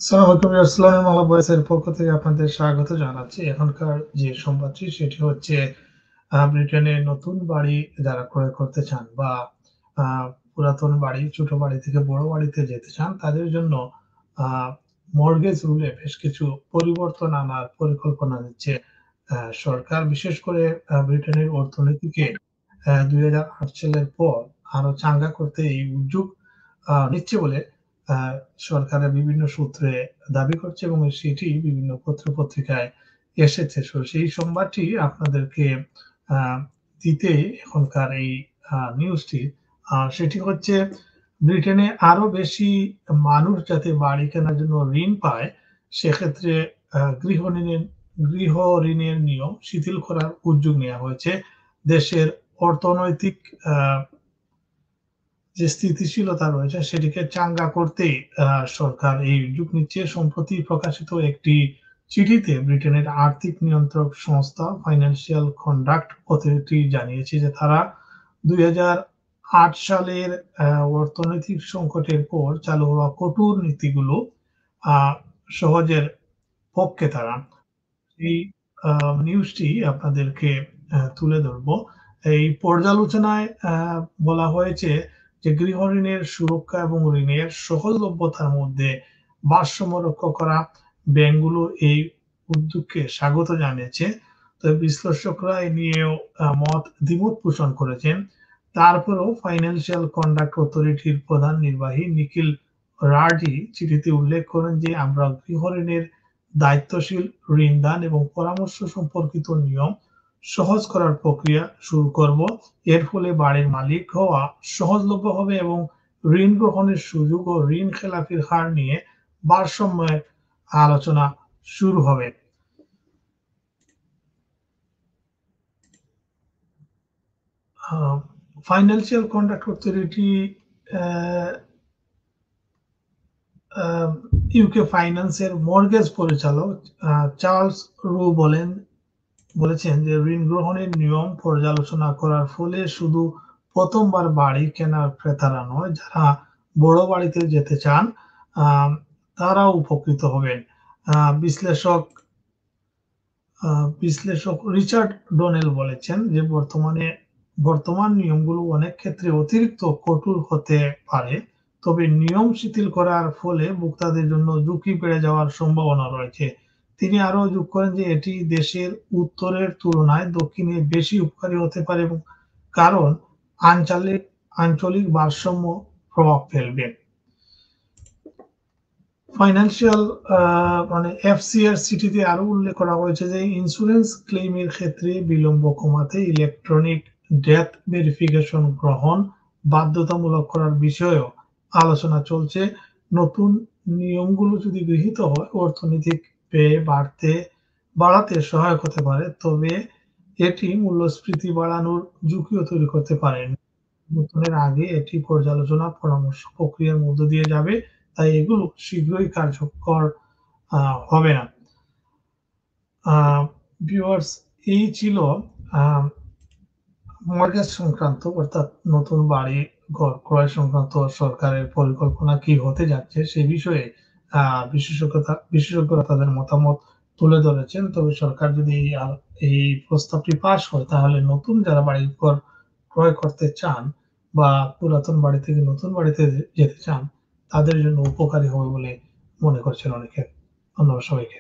আসসালামু আলাইকুম ভয়েসের পক্ষ থেকে আপনাদের স্বাগত জানাচ্ছি। এখনকার যে সংবাদটি সেটি হচ্ছে ব্রিটেনে নতুন বাড়ি যারা ক্রয় করতে চান বা আ পুরাতন বাড়ি, ছোট বাড়ি থেকে বড় বাড়িতে যেতে চান তাদের জন্য আ মর্টগেজ রুলে বেশ কিছু পরিবর্তন আনার পরিকল্পনা নিচ্ছে সরকার। বিশেষ করে ব্রিটেনের অর্থনীতিকে ২০০৮ সালের পর আরো চাঙ্গা করতে এই উদ্যোগ নিচ্ছে বলে আ সরকারের বিভিন্ন সূত্রে দাবি করছে এবং সেটি বিভিন্ন পত্র-পত্রিকায় এসেছে। সেই সংবাদটি আপনাদেরকে আ দিতে এখনকার এই নিউজটি সেটি হচ্ছে ব্রিটেনে আরো বেশি মানুষ যাতে বাড়ি কেনার জন্য ঋণ পায়, সেক্ষেত্রে আ গৃহ ঋণের গৃহ ঋণের নিয়ম শিথিল করার উদ্যোগ নেয়া হয়েছে। দেশের অর্থনৈতিক আ যে স্থিতিশীলতা রয়েছে সেটিকে চাঙ্গা করতেই সরকার এই উদ্যোগ নিচ্ছে। সম্প্রতি প্রকাশিত একটি চিঠিতে ব্রিটেনের আর্থিক নিয়ন্ত্রক সংস্থা ফাইন্যান্সিয়াল কন্ডাক্ট অথরিটি জানিয়েছে যে তারা ২০০৮ সালের অর্থনৈতিক সংকটের পর চালু হওয়া কঠোর নীতিগুলো আ সহজের পক্ষে তারা। এই আ নিউজটি আপনাদেরকে তুলে ধরব। এই পর্যালোচনায় বলা হয়েছে যে গৃহঋণের সুরক্ষা এবং ঋণের সহজলভ্যতার মধ্যে ভারসাম্য রক্ষা করা ব্যাংকগুলো এই উদ্যোগকে স্বাগত জানিয়েছে। তবে বিশ্লেষকরা এ নিয়েও দ্বিমত পোষণ করেছেন। তারপরেও ফাইন্যান্সিয়াল কন্ডাক্ট অথরিটির প্রধান নির্বাহী নিখিল রার্ডি চিঠিতে উল্লেখ করেন যে আমরা গৃহঋণের দায়িত্বশীল ঋণদান এবং পরামর্শ সম্পর্কিত নিয়ম সহজ করার প্রক্রিয়া শুরু করব। এর ফলে বাড়ির মালিক হওয়া সহজলভ্য হবে এবং ঋণ গ্রহণের সুযোগ ও ঋণ খেলাপির হার নিয়ে ভারসাম্যের আলোচনা শুরু হবে। আ ফাইন্যান্সিয়াল কন্ডাক্ট অথরিটি অ্যা আ ইউকে ফাইন্যান্সের মর্টগেজ পরিচালক আ চার্লস রু বলেছেন যে ঋণ গ্রহণের নিয়ম পর্যালোচনা করার ফলে শুধু ১ম বার বাড়ি কেনার ক্রেতারা নয়, যারা বড় বাড়িতে যেতে চান আম তারাও উপকৃত হবেন। আ বিশ্লেষক আ বিশ্লেষক রিচার্ড ডনেল বলেছেন যে বর্তমান নিয়মগুলো অনেক ক্ষেত্রে অতিরিক্ত কঠোর হতে পারে। তবে নিয়ম শিথিল করার ফলে ভোক্তাদের জন্য ঝুঁকি বেড়ে যাওয়ার সম্ভাবনা রয়েছে। তিনি আরো যোগ করেন যে এটি দেশের উত্তরের তুলনায় দক্ষিণে বেশি উপকারী হতে পারে এবং কারণ আঞ্চলিক ভারসাম্য প্রভাব ফেলবে। ফাইন্যান্সিয়াল মানে এফসিআর চিঠিতে আরো উল্লেখ করা হয়েছে যে ইন্স্যুরেন্স ক্লেইমের ক্ষেত্রে বিলম্ব কমাতে ইলেকট্রনিক ডেথ ভেরিফিকেশন গ্রহণ বাধ্যতামূলক করার বিষয়েও আলোচনা চলছে। নতুন নিয়মগুলো যদি গৃহীত হয় অর্থনৈতিক ব্যয় বাড়াতে সহায়ক হতে পারে। তবে এটি মূল্যস্ফীতি বাড়ানোর ঝুঁকিও তৈরি করতে পারে। নতুনের আগে এটি পর্যালোচনা পরামর্শ প্রক্রিয়ার মধ্য দিয়ে যাবে। তাই এগুলো শীঘ্রই কার্যকর আ হবে না। আ ভিউয়ার্স এই ছিল আ মর্টগেজ সংক্রান্ত অর্থাৎ নতুন বাড়ি ঘর ক্রয় সংক্রান্ত সরকারের পরিকল্পনা কি হতে যাচ্ছে সে বিষয়ে আ বিশেষজ্ঞরা তাদের মতামত তুলে ধরেছেন। তবে সরকার যদি এই প্রস্তাবটি পাস হয় তাহলে নতুন যারা বাড়িঘর ক্রয় করতে চান বা পুরাতন বাড়ি থেকে নতুন বাড়িতে যেতে চান তাদের জন্য উপকারী হবে বলে মনে করছেন অনেকে। ধন্যবাদ সবাইকে।